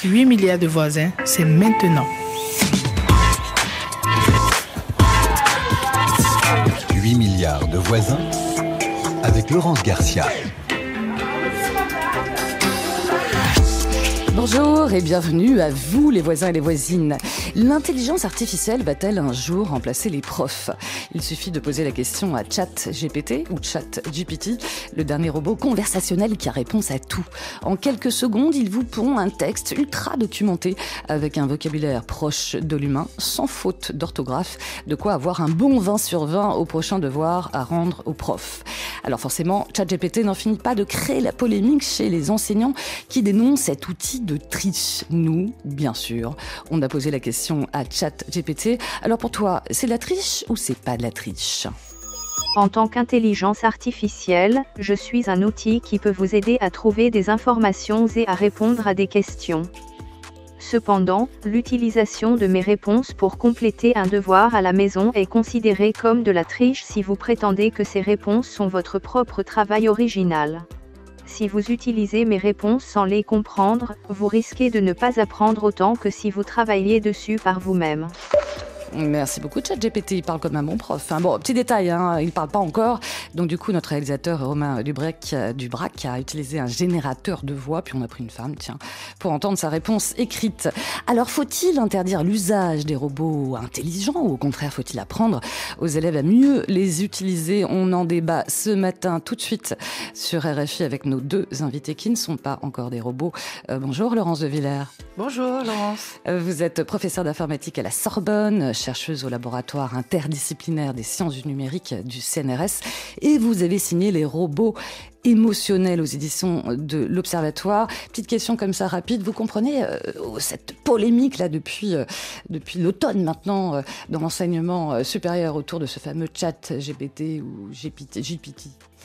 8 milliards de voisins, c'est maintenant. 8 milliards de voisins avec Laurence Garcia. Bonjour et bienvenue à vous les voisins et les voisines. L'intelligence artificielle va-t-elle un jour remplacer les profs ? Il suffit de poser la question à ChatGPT ou ChatGPT, le dernier robot conversationnel qui a réponse à tout. En quelques secondes, il vous pond un texte ultra documenté avec un vocabulaire proche de l'humain, sans faute d'orthographe, de quoi avoir un bon 20 sur 20 au prochain devoir à rendre aux profs. Alors forcément, ChatGPT n'en finit pas de créer la polémique chez les enseignants qui dénoncent cet outil de triche. Nous, bien sûr, on a posé la question à ChatGPT. Alors pour toi, c'est de la triche ou c'est pas de la triche ? En tant qu'intelligence artificielle, je suis un outil qui peut vous aider à trouver des informations et à répondre à des questions. Cependant, l'utilisation de mes réponses pour compléter un devoir à la maison est considérée comme de la triche si vous prétendez que ces réponses sont votre propre travail original. Si vous utilisez mes réponses sans les comprendre, vous risquez de ne pas apprendre autant que si vous travailliez dessus par vous-même. Merci beaucoup ChatGPT, il parle comme un bon prof. Bon, petit détail, il ne parle pas encore. Donc du coup, notre réalisateur Romain Dubrac a utilisé un générateur de voix, puis on a pris une femme, pour entendre sa réponse écrite. Alors faut-il interdire l'usage des robots intelligents ou au contraire faut-il apprendre aux élèves à mieux les utiliser ? On en débat ce matin tout de suite sur RFI avec nos deux invités qui ne sont pas encore des robots. Bonjour Laurence de Villers. Bonjour Laurence. Vous êtes professeure d'informatique à la Sorbonne, chercheuse au laboratoire interdisciplinaire des sciences du numérique du CNRS et vous avez signé Les robots émotionnels aux éditions de l'Observatoire. Petite question comme ça rapide, vous comprenez cette polémique là depuis l'automne maintenant dans l'enseignement supérieur autour de ce fameux chat GPT ou GPT.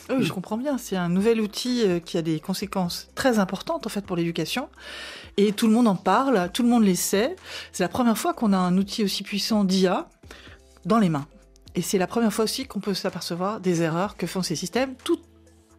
Oui, je comprends bien. C'est un nouvel outil qui a des conséquences très importantes en fait pour l'éducation. Et tout le monde en parle, tout le monde les sait. C'est la première fois qu'on a un outil aussi puissant d'IA dans les mains. Et c'est la première fois aussi qu'on peut s'apercevoir des erreurs que font ces systèmes, tout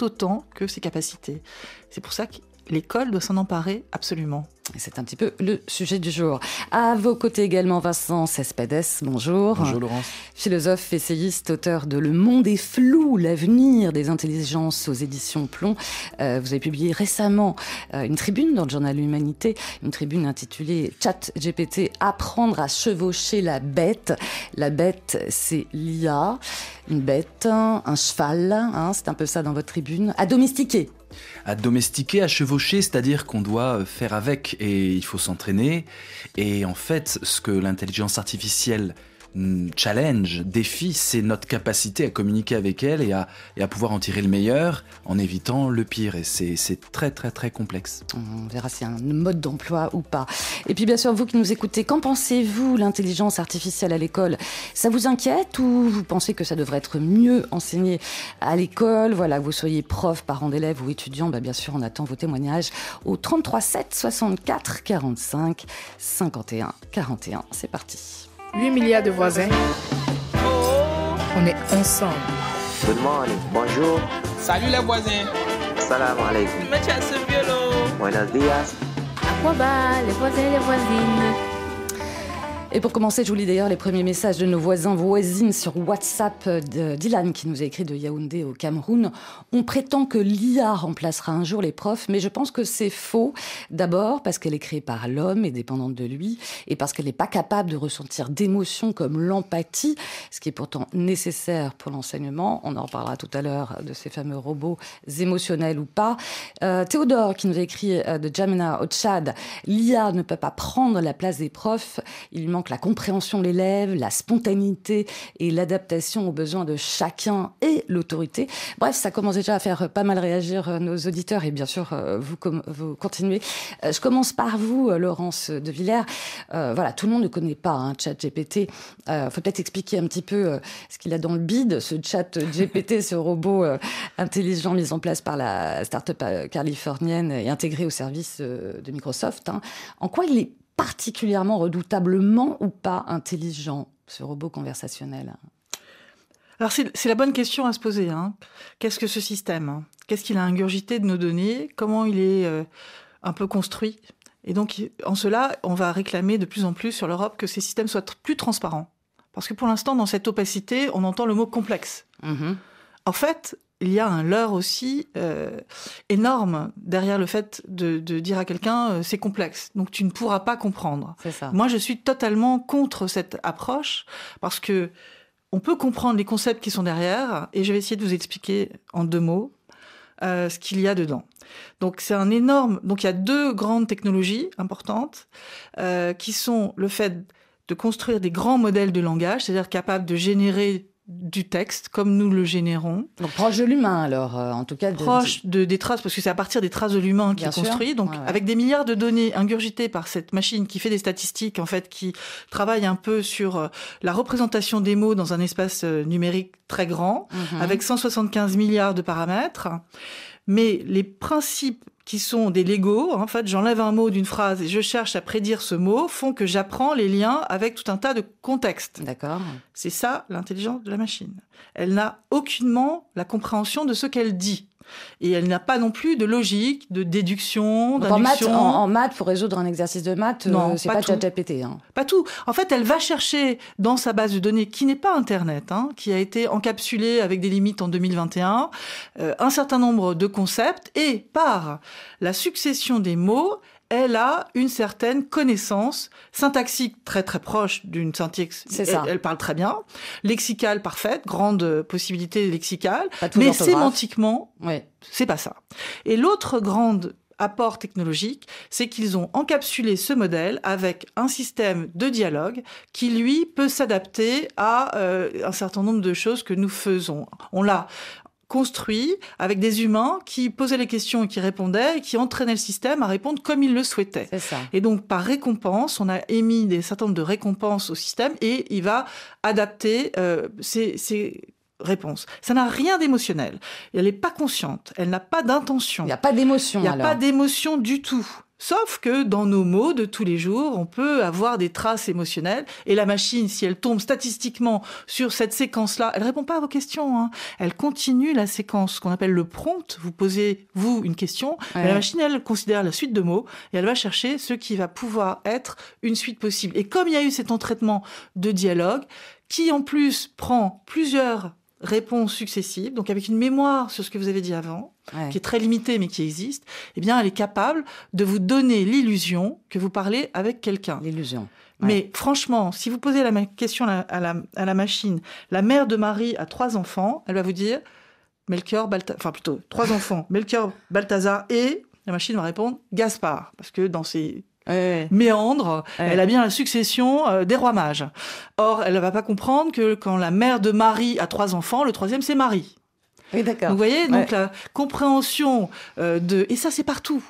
autant que ses capacités. C'est pour ça que l'école doit s'en emparer absolument. C'est un petit peu le sujet du jour. À vos côtés également, Vincent Cespedes, bonjour. Bonjour Laurence. Philosophe, essayiste, auteur de Le monde est flou, l'avenir des intelligences aux éditions Plomb. Vous avez publié récemment une tribune dans le journal Humanité, une tribune intitulée ChatGPT, apprendre à chevaucher la bête. La bête, c'est l'IA, une bête, un cheval, c'est un peu ça dans votre tribune, à domestiquer. À domestiquer, à chevaucher, c'est-à-dire qu'on doit faire avec et il faut s'entraîner. Et en fait, ce que l'intelligence artificielle challenge, défie, c'est notre capacité à communiquer avec elle et à pouvoir en tirer le meilleur en évitant le pire. Et c'est très très très complexe. On verra si y a un mode d'emploi ou pas. Et puis bien sûr, vous qui nous écoutez, qu'en pensez-vous, l'intelligence artificielle à l'école ? Ça vous inquiète ou vous pensez que ça devrait être mieux enseigné à l'école ? Voilà, que vous soyez prof, parent d'élèves ou étudiant, bien sûr, on attend vos témoignages au 33 7 64 45 51 41. C'est parti. 8 milliards de voisins, on est ensemble. Good morning, bonjour. Salut les voisins. Salam alaikum. Mettez ce violon. Buenos días. Aquaba, les voisins et les voisines. Et pour commencer, je vous lis d'ailleurs les premiers messages de nos voisins, voisines sur WhatsApp. Dylan qui nous a écrit de Yaoundé au Cameroun. On prétend que l'IA remplacera un jour les profs, mais je pense que c'est faux. D'abord parce qu'elle est créée par l'homme et dépendante de lui, et parce qu'elle n'est pas capable de ressentir d'émotions comme l'empathie, ce qui est pourtant nécessaire pour l'enseignement. On en reparlera tout à l'heure de ces fameux robots émotionnels ou pas. Théodore qui nous a écrit de Djamena au Tchad. L'IA ne peut pas prendre la place des profs. Il lui manque la compréhension de l'élève, la spontanéité et l'adaptation aux besoins de chacun et l'autorité. Bref, ça commence déjà à faire pas mal réagir nos auditeurs et bien sûr, vous continuez. Je commence par vous, Laurence de Villers. Voilà, tout le monde ne connaît pas ChatGPT. Faut peut-être expliquer un petit peu ce qu'il a dans le bide, ce ChatGPT, ce robot intelligent mis en place par la start-up californienne et intégré au service de Microsoft. En quoi il est particulièrement redoutablement ou pas intelligent, ce robot conversationnel ? Alors c'est la bonne question à se poser. Qu'est-ce que ce système ? Qu'est-ce qu'il a ingurgité de nos données ? Comment il est un peu construit ? Et donc, en cela, on va réclamer de plus en plus sur l'Europe que ces systèmes soient plus transparents. Parce que pour l'instant, dans cette opacité, on entend le mot complexe. En fait, il y a un leurre aussi énorme derrière le fait de dire à quelqu'un c'est complexe, donc tu ne pourras pas comprendre. C'est ça. Moi, je suis totalement contre cette approche parce que on peut comprendre les concepts qui sont derrière, et je vais essayer de vous expliquer en 2 mots ce qu'il y a dedans. Donc c'est un énorme. Donc il y a 2 grandes technologies importantes qui sont le fait de construire des grands modèles de langage, c'est-à-dire capables de générer du texte comme nous le générons. Donc proche de l'humain alors, en tout cas. Proche des traces, parce que c'est à partir des traces de l'humain qui est construit. Donc avec des milliards de données ingurgitées par cette machine qui fait des statistiques, en fait, qui travaille un peu sur la représentation des mots dans un espace numérique très grand, avec 175 milliards de paramètres. Mais les principes qui sont des Legos, en fait, j'enlève un mot d'une phrase et je cherche à prédire ce mot, font que j'apprends les liens avec tout un tas de contextes. D'accord. C'est ça, l'intelligence de la machine. Elle n'a aucunement la compréhension de ce qu'elle dit. Et elle n'a pas non plus de logique, de déduction, d'induction. En maths, pour résoudre un exercice de maths, c'est pas ChatGPT. Pas tout. En fait, elle va chercher dans sa base de données, qui n'est pas Internet, qui a été encapsulée avec des limites en 2021, un certain nombre de concepts, et par la succession des mots, elle a une certaine connaissance syntaxique très très proche d'une syntaxe. Elle parle très bien. Lexicale parfaite, grande possibilité lexicale. Mais sémantiquement, c'est pas ça. Et l'autre grande apport technologique, c'est qu'ils ont encapsulé ce modèle avec un système de dialogue qui, lui, peut s'adapter à un certain nombre de choses que nous faisons. On l'a construit avec des humains qui posaient les questions et qui répondaient et qui entraînaient le système à répondre comme ils le souhaitaient. C'est ça. Et donc, par récompense, on a émis des certain nombre de récompenses au système et il va adapter ces réponses. Ça n'a rien d'émotionnel. Elle n'est pas consciente. Elle n'a pas d'intention. Il n'y a pas d'émotion, Il n'y a pas d'émotion du tout. Sauf que dans nos mots de tous les jours, on peut avoir des traces émotionnelles. Et la machine, si elle tombe statistiquement sur cette séquence-là, elle répond pas à vos questions. Elle continue la séquence, ce qu'on appelle le prompt. Vous posez, vous, une question. Et la machine, elle considère la suite de mots. Et elle va chercher ce qui va pouvoir être une suite possible. Et comme il y a eu cet entraînement de dialogue, qui en plus prend plusieurs réponses successives, donc avec une mémoire sur ce que vous avez dit avant, qui est très limitée mais qui existe, eh bien elle est capable de vous donner l'illusion que vous parlez avec quelqu'un. L'illusion. Mais franchement, si vous posez la question à la machine, la mère de Marie a 3 enfants, elle va vous dire Melchior, enfin plutôt 3 enfants, Melchior, Balthazar et la machine va répondre Gaspard, parce que dans ses méandre, elle a bien la succession des rois mages. Or, elle ne va pas comprendre que quand la mère de Marie a 3 enfants, le 3e, c'est Marie. Oui, d'accord. Donc, vous voyez, donc la compréhension et ça, c'est partout.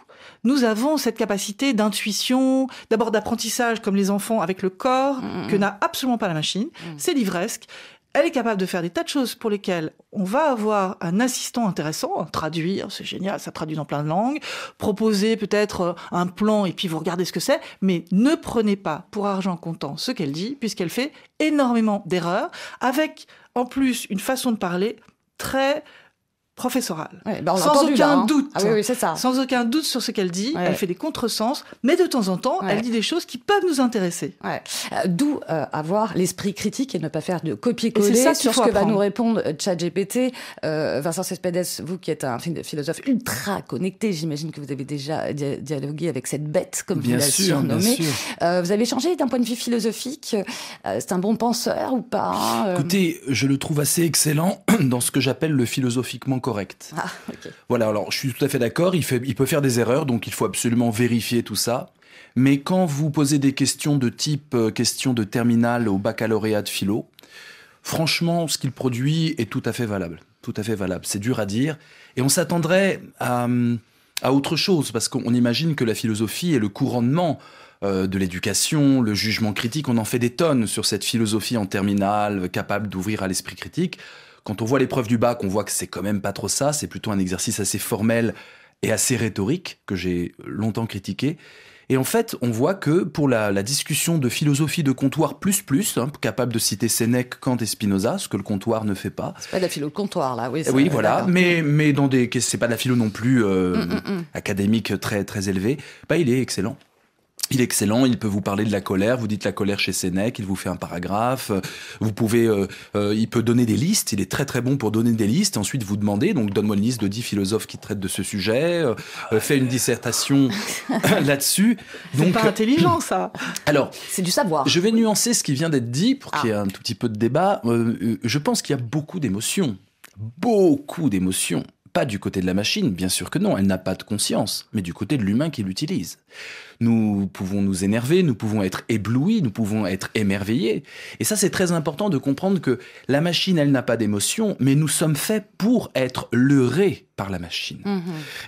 Nous avons cette capacité d'intuition, d'abord d'apprentissage, comme les enfants, avec le corps, que n'a absolument pas la machine. C'est livresque. Elle est capable de faire des tas de choses pour lesquelles on va avoir un assistant intéressant, traduire, c'est génial, ça traduit dans plein de langues, proposer peut-être un plan et puis vous regardez ce que c'est, mais ne prenez pas pour argent comptant ce qu'elle dit, puisqu'elle fait énormément d'erreurs, avec en plus une façon de parler très professorale. Sans aucun doute. Ah oui, c'est ça. Sans aucun doute sur ce qu'elle dit. Elle fait des contresens, mais de temps en temps, elle dit des choses qui peuvent nous intéresser. D'où avoir l'esprit critique et ne pas faire de copier-coller sur ce que va nous répondre ChatGPT. Vincent Cespedes, vous qui êtes un philosophe ultra connecté, j'imagine que vous avez déjà dialogué avec cette bête, comme vous la surnommez. Vous avez changé d'un point de vue philosophique. C'est un bon penseur ou pas Écoutez, je le trouve assez excellent dans ce que j'appelle le philosophiquement correct. Voilà, alors je suis tout à fait d'accord, il peut faire des erreurs, donc il faut absolument vérifier tout ça. Mais quand vous posez des questions de type question de terminale au baccalauréat de philo, franchement, ce qu'il produit est tout à fait valable. Tout à fait valable. C'est dur à dire. Et on s'attendrait à autre chose, parce qu'on imagine que la philosophie est le couronnement de l'éducation, le jugement critique. On en fait des tonnes sur cette philosophie en terminale, capable d'ouvrir à l'esprit critique. Quand on voit l'épreuve du bac, on voit que c'est quand même pas trop ça. C'est plutôt un exercice assez formel et assez rhétorique que j'ai longtemps critiqué. Et en fait, on voit que pour la discussion de philosophie de comptoir capable de citer Sénèque, Kant et Spinoza, ce que le comptoir ne fait pas. C'est pas de la philo de comptoir, là. Oui, voilà. Mais dans c'est pas de la philo non plus académique très, très élevée. Il est excellent. Il est excellent, il peut vous parler de la colère, vous dites la colère chez Sénèque, il vous fait un paragraphe, vous pouvez, il peut donner des listes, il est très très bon pour donner des listes, ensuite vous demandez, donc donne-moi une liste de 10 philosophes qui traitent de ce sujet, fais une dissertation là-dessus. C'est pas intelligent ça. Alors, c'est du savoir. Je vais nuancer ce qui vient d'être dit pour qu'il y ait un tout petit peu de débat. Je pense qu'il y a beaucoup d'émotions. Pas du côté de la machine, bien sûr que non, elle n'a pas de conscience, mais du côté de l'humain qui l'utilise. Nous pouvons nous énerver, nous pouvons être éblouis, nous pouvons être émerveillés. Et ça, c'est très important de comprendre que la machine, elle n'a pas d'émotion, mais nous sommes faits pour être leurrés par la machine.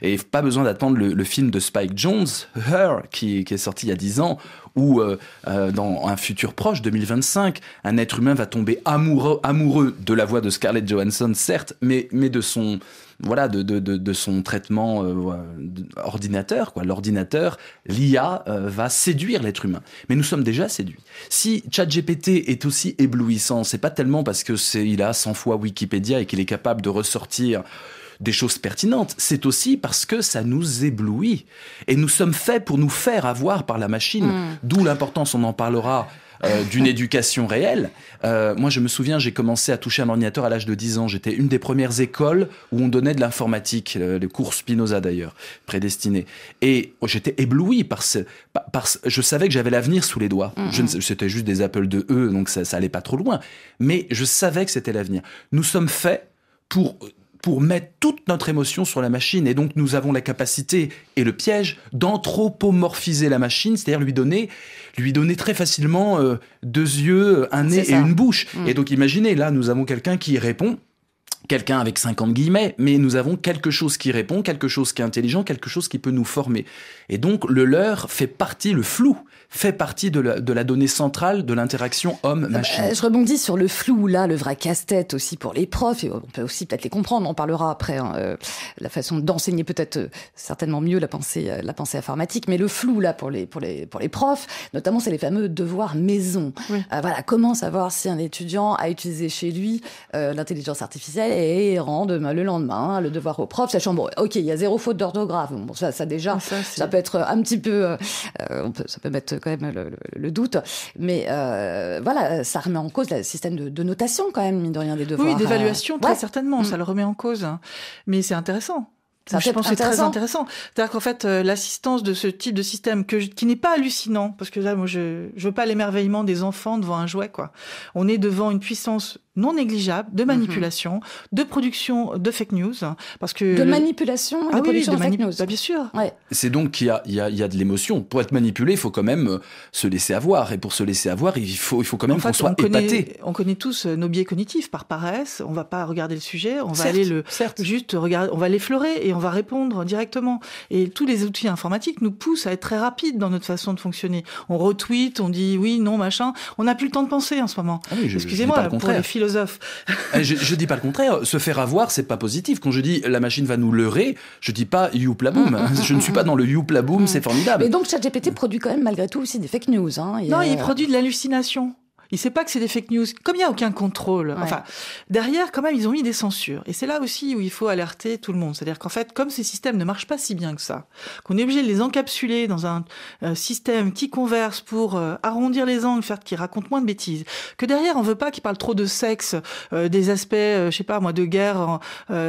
Et pas besoin d'attendre le film de Spike Jonze, Her, qui est sorti il y a 10 ans, où dans un futur proche, 2025, un être humain va tomber amoureux de la voix de Scarlett Johansson, certes, mais de son... Voilà, de son traitement ordinateur, quoi. L'ordinateur, l'IA, va séduire l'être humain. Mais nous sommes déjà séduits. Si ChatGPT est aussi éblouissant, c'est pas tellement parce que il a 100 fois Wikipédia et qu'il est capable de ressortir des choses pertinentes, c'est aussi parce que ça nous éblouit. Et nous sommes faits pour nous faire avoir par la machine, d'où l'importance, on en parlera, d'une éducation réelle. Moi, je me souviens, j'ai commencé à toucher un ordinateur à l'âge de 10 ans. J'étais une des premières écoles où on donnait de l'informatique, les cours Spinoza d'ailleurs, prédestinés. Et j'étais ébloui je savais que j'avais l'avenir sous les doigts. C'était juste des Apple IIe, donc ça allait pas trop loin. Mais je savais que c'était l'avenir. Nous sommes faits pour mettre toute notre émotion sur la machine. Et donc, nous avons la capacité et le piège d'anthropomorphiser la machine, c'est-à-dire lui donner très facilement 2 yeux, un nez et une bouche. Et donc, imaginez, là, nous avons quelqu'un qui répond, quelqu'un avec 50 guillemets, mais nous avons quelque chose qui répond, quelque chose qui est intelligent, quelque chose qui peut nous former. Et donc, le leurre le flou fait partie de la donnée centrale de l'interaction homme-machine. Je rebondis sur le flou, là, le vrai casse-tête aussi pour les profs, et on peut aussi peut-être les comprendre, on en parlera après, la façon d'enseigner peut-être certainement mieux la pensée informatique, mais le flou, là, pour les profs, notamment, c'est les fameux devoirs maison. Oui. Voilà, comment savoir si un étudiant a utilisé chez lui l'intelligence artificielle et rendre le lendemain le devoir au prof, sachant, bon, ok, il y a 0 faute d'orthographe, bon, ça déjà, ça peut être un petit peu, ça peut mettre quand même le doute, mais voilà, ça remet en cause le système de notation quand même, mine de rien, des devoirs. Oui, d'évaluation, très certainement, ça le remet en cause, mais c'est intéressant. Je pense que c'est très intéressant. C'est-à-dire qu'en fait, l'assistance de ce type de système qui n'est pas hallucinant, parce que là, moi, je veux pas l'émerveillement des enfants devant un jouet, quoi. On est devant une puissance non négligeable de manipulation, de production de fake news, parce que manipulation et de production de fake news. Bah, bien sûr. Ouais. C'est donc qu'il y a de l'émotion. Pour être manipulé, il faut quand même se laisser avoir, et pour se laisser avoir, il faut quand même qu'on soit épaté. On connaît tous nos biais cognitifs par paresse. On va pas regarder le sujet, on va aller juste regarder, on va l'effleurer et on va répondre directement. Et tous les outils informatiques nous poussent à être très rapides dans notre façon de fonctionner. On retweet, on dit oui, non, machin. On n'a plus le temps de penser en ce moment. Ah oui, excusez-moi, pour les philosophes. Je dis pas le contraire. Se faire avoir, c'est pas positif. Quand je dis la machine va nous leurrer, je dis pas youplaboum. Je ne suis pas dans le youplaboum, c'est formidable. Mais donc ChatGPT produit quand même malgré tout aussi des fake news. Hein. Non, il produit de l'hallucination. Il ne sait pas que c'est des fake news. Comme il n'y a aucun contrôle, enfin, derrière, quand même, ils ont mis des censures. Et c'est là aussi où il faut alerter tout le monde. C'est-à-dire qu'en fait, comme ces systèmes ne marchent pas si bien que ça, qu'on est obligé de les encapsuler dans un système qui converse pour arrondir les angles, faire qu'ils racontent moins de bêtises, que derrière, on ne veut pas qu'ils parlent trop de sexe, des aspects, je sais pas moi, de guerre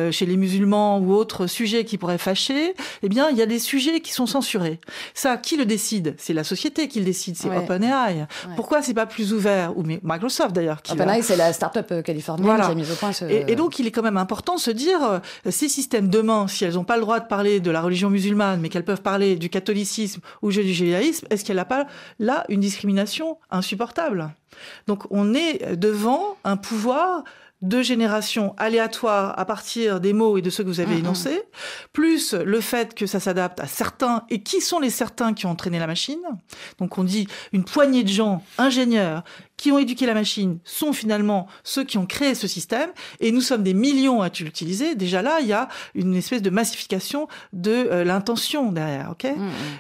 chez les musulmans ou autres sujets qui pourraient fâcher, eh bien, il y a des sujets qui sont censurés. Ça, qui le décide ? C'est la société qui le décide, c'est OpenAI. Ouais. Pourquoi c'est pas plus ouvert ? Ou Microsoft d'ailleurs. OpenAI, c'est la start-up californienne qui a mis au point ce... Et donc, il est quand même important de se dire, ces systèmes demain, si elles n'ont pas le droit de parler de la religion musulmane, mais qu'elles peuvent parler du catholicisme ou du judaïsme, est-ce qu'elle n'a pas là une discrimination insupportable ? Donc, on est devant un pouvoir de génération aléatoire à partir des mots et de ceux que vous avez énoncés, plus le fait que ça s'adapte à certains, et qui sont les certains qui ont entraîné la machine. Donc on dit une poignée de gens, ingénieurs, qui ont éduqué la machine sont finalement ceux qui ont créé ce système, et nous sommes des millions à l'utiliser. Déjà là, il y a une espèce de massification de l'intention derrière, ok ?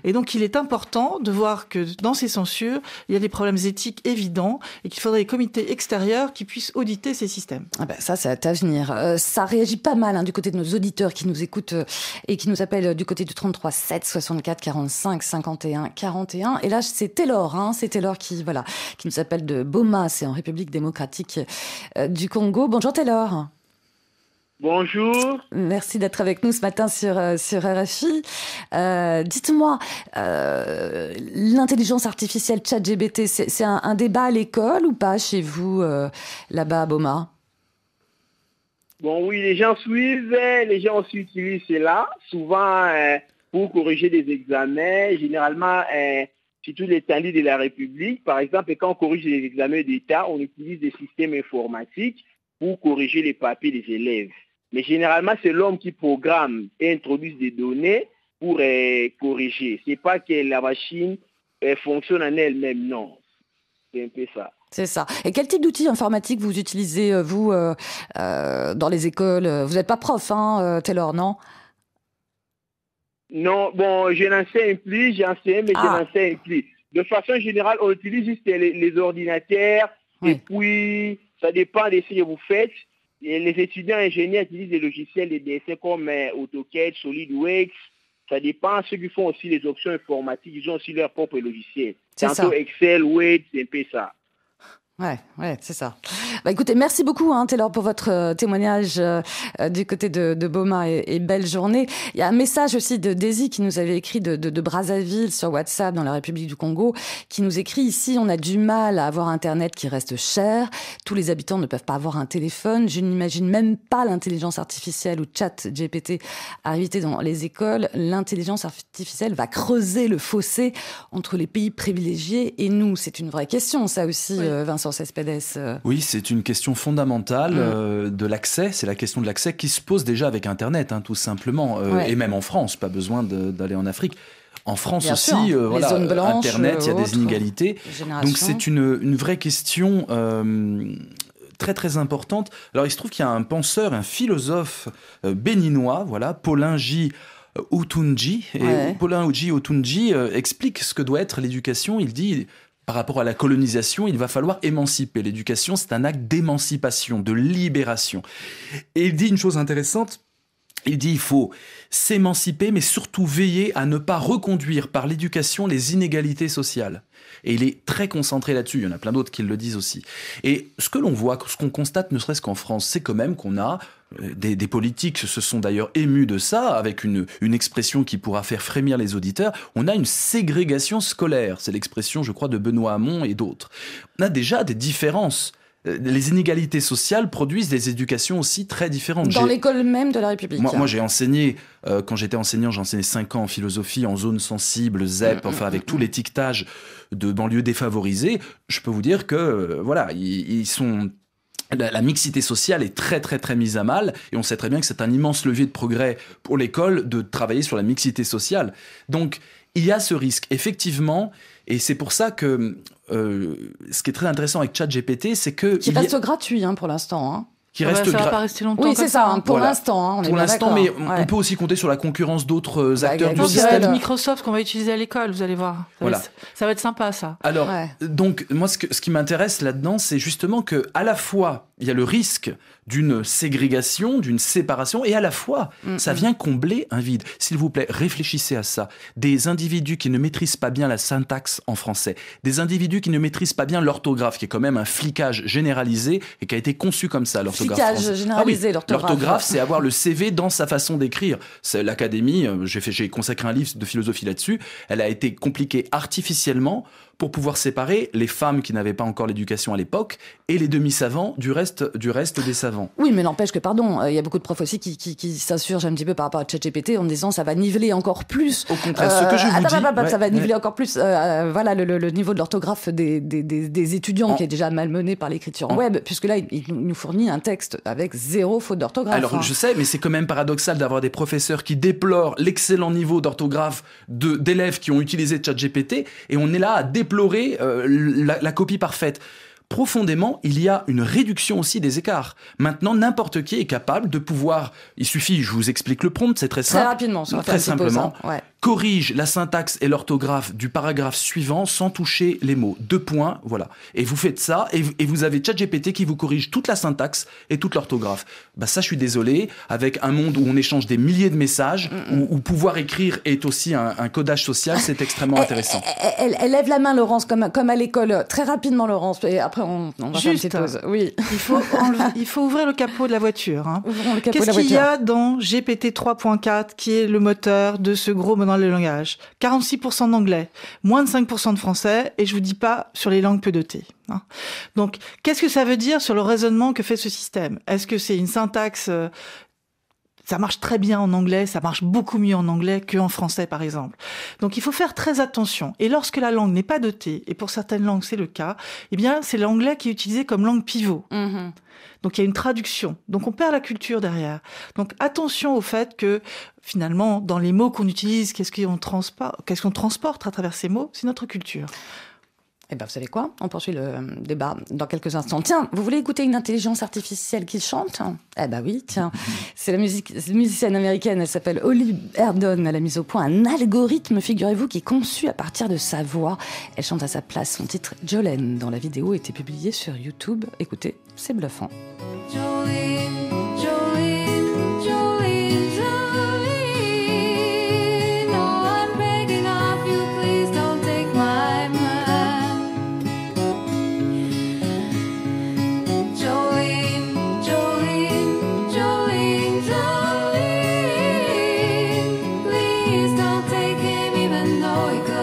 Et donc, il est important de voir que dans ces censures, il y a des problèmes éthiques évidents et qu'il faudrait des comités extérieurs qui puissent auditer ces systèmes. Ah ben ça, c'est à venir. Ça réagit pas mal du côté de nos auditeurs qui nous écoutent et qui nous appellent du côté du 33 7 64 45 51 41. Et là, c'est Taylor, qui nous appelle de Boma, c'est en République démocratique du Congo. Bonjour Taylor. Bonjour. Merci d'être avec nous ce matin sur RFI. Dites-moi, l'intelligence artificielle ChatGPT, c'est un débat à l'école ou pas chez vous, là-bas à Boma ? Bon, oui, les gens suivent, les gens aussi utilisent cela, souvent pour corriger des examens, généralement, surtout les tandis de la République. Par exemple, quand on corrige les examens d'État, on utilise des systèmes informatiques pour corriger les papiers des élèves. Mais généralement, c'est l'homme qui programme et introduit des données pour corriger. Ce n'est pas que la machine fonctionne en elle-même, non. C'est un peu ça. C'est ça. Et quel type d'outils informatiques vous utilisez, vous, dans les écoles ? Vous n'êtes pas prof, Taylor, non ? Non, bon, je n'enseigne plus, j'enseigne, mais je n'enseigne plus. De façon générale, on utilise juste les ordinateurs, et puis ça dépend de ce que vous faites. Et les étudiants ingénieurs utilisent des logiciels de dessin comme AutoCAD, SolidWorks. Ça dépend. Ceux qui font aussi les options informatiques, ils ont aussi leur propre logiciel. Tantôt Excel, Word, c'est un peu ça. Ouais, c'est ça. Écoutez, merci beaucoup, Taylor, pour votre témoignage du côté de Boma et belle journée. Il y a un message aussi de Daisy qui nous avait écrit de Brazzaville sur WhatsApp dans la République du Congo, qui nous écrit ici: on a du mal à avoir Internet qui reste cher. Tous les habitants ne peuvent pas avoir un téléphone. Je n'imagine même pas l'intelligence artificielle ou ChatGPT arriver dans les écoles. L'intelligence artificielle va creuser le fossé entre les pays privilégiés et nous. C'est une vraie question, ça aussi, Vincent Cespedes. Oui, c'est une question fondamentale de l'accès. C'est la question de l'accès qui se pose déjà avec Internet, tout simplement. Et même en France, pas besoin d'aller en Afrique. En France aussi, zones blanches, Internet, il y a des inégalités. Donc c'est une vraie question très très importante. Alors il se trouve qu'il y a un penseur, un philosophe béninois, Paulin J. Otunji. Et Paulin J. Otunji explique ce que doit être l'éducation. Il dit: par rapport à la colonisation, il va falloir émanciper. L'éducation, c'est un acte d'émancipation, de libération. Et il dit une chose intéressante, il dit il faut s'émanciper, mais surtout veiller à ne pas reconduire par l'éducation les inégalités sociales. Et il est très concentré là-dessus, il y en a plein d'autres qui le disent aussi. Et ce que l'on voit, ce qu'on constate, ne serait-ce qu'en France, c'est quand même qu'on a des politiques se sont d'ailleurs émus de ça, avec une expression qui pourra faire frémir les auditeurs. On a une ségrégation scolaire, c'est l'expression, je crois, de Benoît Hamon et d'autres. On a déjà des différences. Les inégalités sociales produisent des éducations aussi très différentes. Dans l'école même de la République. Moi j'ai enseigné, quand j'étais enseignant, j'ai enseigné 5 ans en philosophie, en zone sensible, ZEP, avec tout l'étiquetage de banlieues défavorisées. Je peux vous dire que, ils sont... La mixité sociale est très très très mise à mal, et on sait très bien que c'est un immense levier de progrès pour l'école de travailler sur la mixité sociale. Donc il y a ce risque, effectivement, et c'est pour ça que ce qui est très intéressant avec ChatGPT, c'est que... Qui reste gratuit pour l'instant. Ça va pas rester longtemps. Oui, c'est ça, pour l'instant. Pour l'instant, mais on peut aussi compter sur la concurrence d'autres acteurs du système. Ça va être Microsoft qu'on va utiliser à l'école, vous allez voir. Ça va être sympa, ça. Alors, donc, moi, ce qui m'intéresse là-dedans, c'est justement que, à la fois, il y a le risque d'une ségrégation, d'une séparation, et à la fois, ça vient combler un vide. S'il vous plaît, réfléchissez à ça. Des individus qui ne maîtrisent pas bien la syntaxe en français, des individus qui ne maîtrisent pas bien l'orthographe, qui est quand même un flicage généralisé et qui a été conçu comme ça, l'orthographe française. Généralisé, l'orthographe. L'orthographe, c'est avoir le CV dans sa façon d'écrire. C'est l'Académie, j'ai consacré un livre de philosophie là-dessus, elle a été compliquée artificiellement pour pouvoir séparer les femmes qui n'avaient pas encore l'éducation à l'époque et les demi-savants du reste des savants. Oui, mais n'empêche que, il y a beaucoup de profs aussi qui s'insurgent un petit peu par rapport à ChatGPT en disant ça va niveler encore plus. Au contraire, ce que je vous dis... ça va niveler encore plus le niveau de l'orthographe des étudiants qui est déjà malmené par l'écriture web, puisque là, il nous fournit un texte avec 0 faute d'orthographe. Alors, je sais, mais c'est quand même paradoxal d'avoir des professeurs qui déplorent l'excellent niveau d'orthographe d'élèves qui ont utilisé ChatGPT, et on est là à déplorer la copie parfaite. profondément, il y a une réduction aussi des écarts. Maintenant, n'importe qui est capable de pouvoir, il suffit, je vous explique le prompt, c'est très simple. Très rapidement, très simplement. Ouais. Corrige la syntaxe et l'orthographe du paragraphe suivant sans toucher les mots. 2 points, voilà. Et vous faites ça, et vous avez ChatGPT qui vous corrige toute la syntaxe et toute l'orthographe. Bah ça, je suis désolé, avec un monde où on échange des milliers de messages, où pouvoir écrire est aussi un codage social, c'est extrêmement intéressant. Elle lève la main, Laurence, comme à l'école. Très rapidement, Laurence, et après on va faire une petite pause. Oui. Il faut ouvrir le capot de la voiture. Hein. Qu'est-ce qu'il y a dans GPT 3.4, qui est le moteur de ce gros modèle de langage? 46% d'anglais, moins de 5% de français, et je vous dis pas sur les langues peu dotées. Hein. Donc, qu'est-ce que ça veut dire sur le raisonnement que fait ce système? Est-ce que c'est une syntaxe ça marche très bien en anglais, ça marche beaucoup mieux en anglais qu'en français, par exemple. Donc, il faut faire très attention. Et lorsque la langue n'est pas dotée, et pour certaines langues, c'est le cas, eh bien, c'est l'anglais qui est utilisé comme langue pivot. Mm-hmm. Donc, il y a une traduction. Donc, on perd la culture derrière. Donc, attention au fait que, finalement, dans les mots qu'on utilise, qu'est-ce qu'on transporte à travers ces mots? C'est notre culture. Eh bien, vous savez quoi? On poursuit le débat dans quelques instants. Tiens, vous voulez écouter une intelligence artificielle qui chante? Eh ben oui, tiens. C'est la musicienne américaine, elle s'appelle Holly Erdon. Elle a mis au point un algorithme, figurez-vous, qui est conçu à partir de sa voix. Elle chante à sa place son titre Jolene, dont la vidéo a été publiée sur YouTube. Écoutez, c'est bluffant. Jolene, Jolene, Jolene, Jolene. Oh, I'm begging of you, please don't take my man. Jolene, Jolene, Jolene, Jolene. Please don't take him even though he could.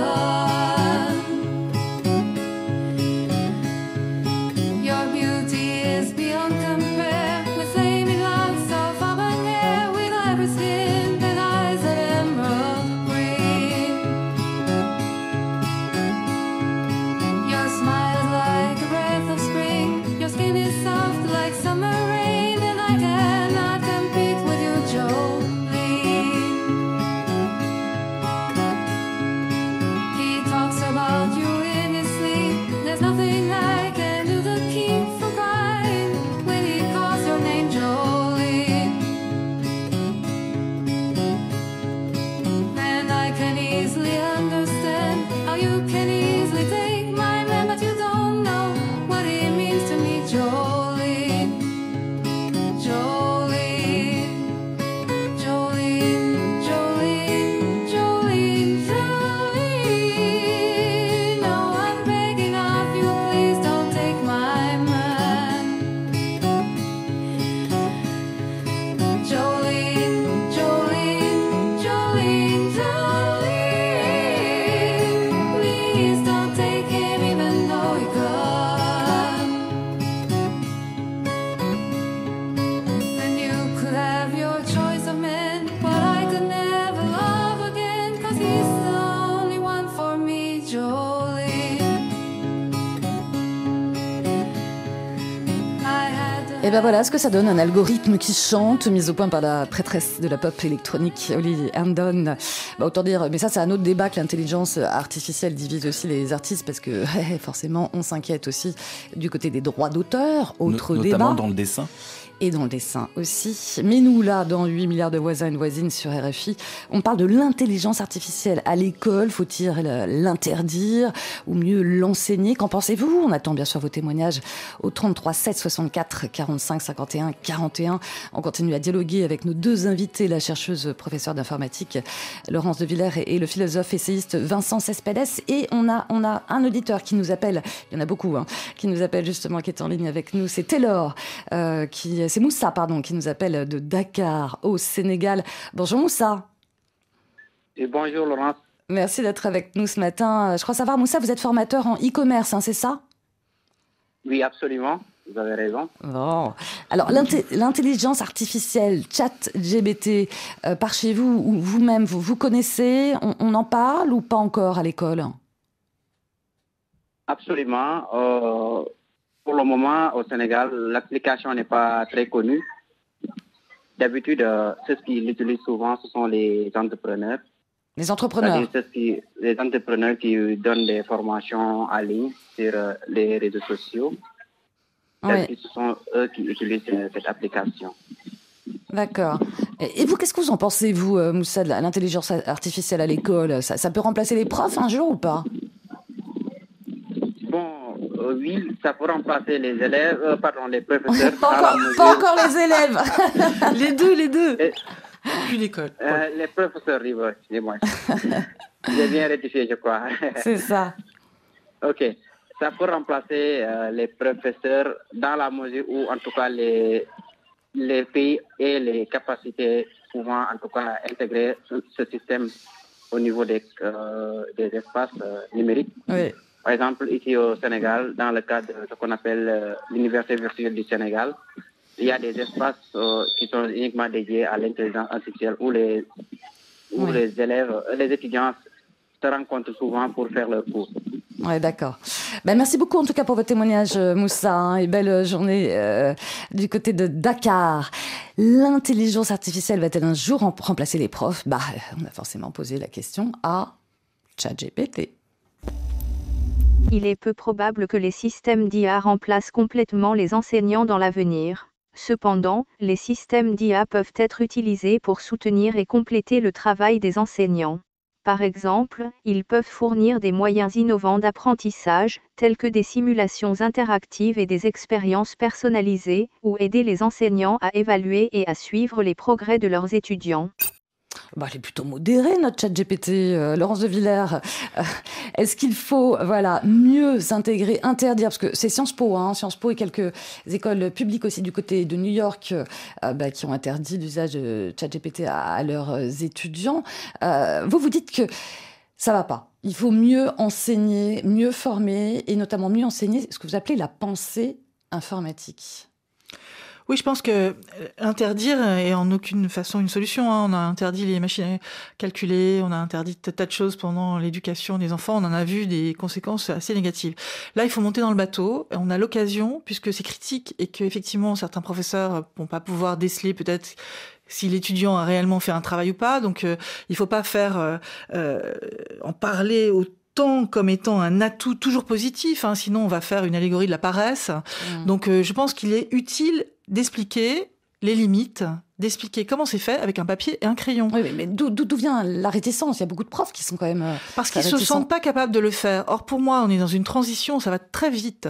Your beauty is beyond compare, with flaming locks of auburn hair, with ivory skin and eyes of emerald green. Your smile is like a breath of spring, your skin is soft like summer rain, and I cannot compete with you, Jolene. He talks about you in his sleep, there's nothing I can do to keep from crying when he calls your name, Jolene. And I can easily understand how you can easily take my man, but you don't know what it means to me, Jolene. Jolene, Jolene, Jolene, Jolene, Jolene. No, I'm begging of you, please don't take my man. Jolene, Jolene, Jolene, Jolene. Please don't take him even though he could. Then you could have your choice of men, but I could never love again, 'cause he's the only one for me, Jolene. I had to Et ben voilà ce que ça donne, un algorithme qui chante, mis au point par la prêtresse de la pop électronique, Holly Erdon. Bah, autant dire, mais ça c'est un autre débat, que l'intelligence artificielle divise aussi les artistes, parce que forcément on s'inquiète aussi du côté des droits d'auteur, autre débat. Notamment dans le dessin. Et dans le dessin aussi. Mais nous, là, dans 8 milliards de voisins et de voisines sur RFI, on parle de l'intelligence artificielle à l'école. Faut-il l'interdire ou mieux l'enseigner? Qu'en pensez-vous? On attend bien sûr vos témoignages au 33 7 64 45 51 41. On continue à dialoguer avec nos deux invités, la chercheuse professeure d'informatique Laurence de Villers et le philosophe essayiste Vincent Cespedes. Et on a un auditeur qui nous appelle, il y en a beaucoup, qui nous appelle justement, qui est en ligne avec nous. C'est Taylor, c'est Moussa, pardon, qui nous appelle de Dakar, au Sénégal. Bonjour Moussa. Et bonjour Laurence. Merci d'être avec nous ce matin. Je crois savoir, Moussa, vous êtes formateur en e-commerce, c'est ça? Oui, absolument. Vous avez raison. Bon. Alors, l'intelligence artificielle, ChatGPT, par chez vous ou vous-même, vous connaissez, on en parle ou pas encore à l'école? Absolument. Pour le moment, au Sénégal, l'application n'est pas très connue. D'habitude, ceux qui l'utilisent souvent, ce sont les entrepreneurs. Les entrepreneurs? Les entrepreneurs qui donnent des formations en ligne sur les réseaux sociaux. Ouais. Ce sont eux qui utilisent cette application. D'accord. Et vous, qu'est-ce que vous en pensez, vous, Moussa, de l'intelligence artificielle à l'école? Ça peut remplacer les profs un jour ou pas? Bon, oui, ça peut remplacer les élèves, les professeurs. Pas encore les élèves. Les deux. Puis l'école. Les professeurs, dis-moi. J'ai bien rectifié, je crois. C'est ça. Ok. Ça peut remplacer les professeurs dans la mesure où, en tout cas, les pays et les capacités pouvant, en tout cas, intégrer ce système au niveau des espaces numériques. Oui. Par exemple, ici au Sénégal, dans le cadre de ce qu'on appelle l'Université virtuelle du Sénégal, il y a des espaces qui sont uniquement dédiés à l'intelligence artificielle où les élèves, les étudiants se rencontrent souvent pour faire leurs cours. Ouais, d'accord. Merci beaucoup en tout cas pour votre témoignage, Moussa, et belle journée du côté de Dakar. L'intelligence artificielle va-t-elle un jour remplacer les profs? On a forcément posé la question à ChatGPT. Il est peu probable que les systèmes d'IA remplacent complètement les enseignants dans l'avenir. Cependant, les systèmes d'IA peuvent être utilisés pour soutenir et compléter le travail des enseignants. Par exemple, ils peuvent fournir des moyens innovants d'apprentissage, tels que des simulations interactives et des expériences personnalisées, ou aider les enseignants à évaluer et à suivre les progrès de leurs étudiants. Elle est plutôt modérée, notre ChatGPT, Laurence de Villers. Est-ce qu'il faut mieux s'intégrer, interdire, parce que c'est Sciences Po et quelques écoles publiques aussi du côté de New York qui ont interdit l'usage de ChatGPT à leurs étudiants. Vous dites que ça va pas. Il faut mieux enseigner, mieux former et notamment mieux enseigner ce que vous appelez la pensée informatique. Oui, je pense que interdire est en aucune façon une solution. On a interdit les machines à calculer, on a interdit des tas de choses pendant l'éducation des enfants. On en a vu des conséquences assez négatives. Là, il faut monter dans le bateau. On a l'occasion, puisque c'est critique et qu'effectivement, certains professeurs vont pas pouvoir déceler peut-être si l'étudiant a réellement fait un travail ou pas. Donc, il faut pas faire en parler autant comme étant un atout toujours positif, sinon on va faire une allégorie de la paresse. Donc je pense qu'il est utile d'expliquer les limites, d'expliquer comment c'est fait avec un papier et un crayon. Oui, mais d'où vient la réticence? Il y a beaucoup de profs qui sont quand même parce qu'ils se sentent pas capables de le faire. Or, pour moi, on est dans une transition, ça va très vite.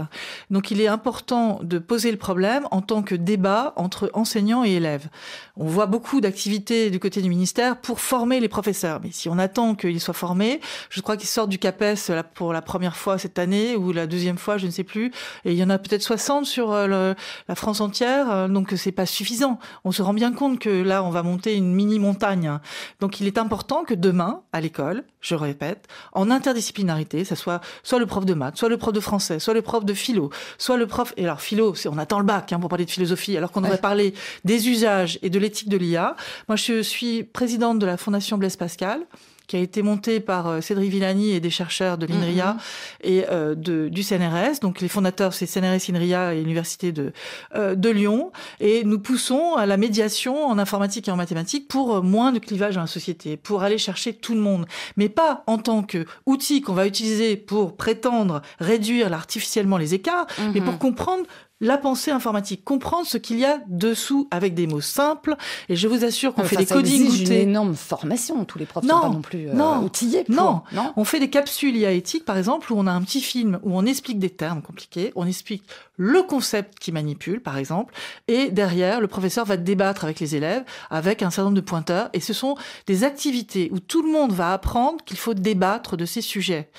Donc, il est important de poser le problème en tant que débat entre enseignants et élèves. On voit beaucoup d'activités du côté du ministère pour former les professeurs. Mais si on attend qu'ils soient formés, je crois qu'ils sortent du CAPES pour la première fois cette année ou la deuxième fois, je ne sais plus. Et il y en a peut-être 60 sur la France entière. Donc, c'est pas suffisant. On se rend bien compte que là, on va monter une mini-montagne. Donc, il est important que demain, à l'école, je répète, en interdisciplinarité, ça soit le prof de maths, soit le prof de français, soit le prof de philo, soit le prof... Et alors, philo, on attend le bac pour parler de philosophie, alors qu'on devrait parler des usages et de l'éthique de l'IA. Moi, je suis présidente de la Fondation Blaise Pascal, qui a été montée par Cédric Villani et des chercheurs de l'INRIA et du CNRS. Donc, les fondateurs, c'est CNRS, INRIA et l'Université de Lyon. Et nous poussons à la médiation en informatique et en mathématiques pour moins de clivage dans la société, pour aller chercher tout le monde. Mais pas en tant qu'outil qu'on va utiliser pour prétendre réduire artificiellement les écarts, mais pour comprendre la pensée informatique, comprendre ce qu'il y a dessous avec des mots simples. Et je vous assure qu'on fait des codings. Ça exige une énorme formation. Tous les profs ne sont pas non plus outillés pour. Non, on fait des capsules IA éthiques, par exemple, où on a un petit film où on explique des termes compliqués, on explique le concept qui manipule, par exemple, et derrière, le professeur va débattre avec les élèves, avec un certain nombre de pointeurs. Et ce sont des activités où tout le monde va apprendre qu'il faut débattre de ces sujets.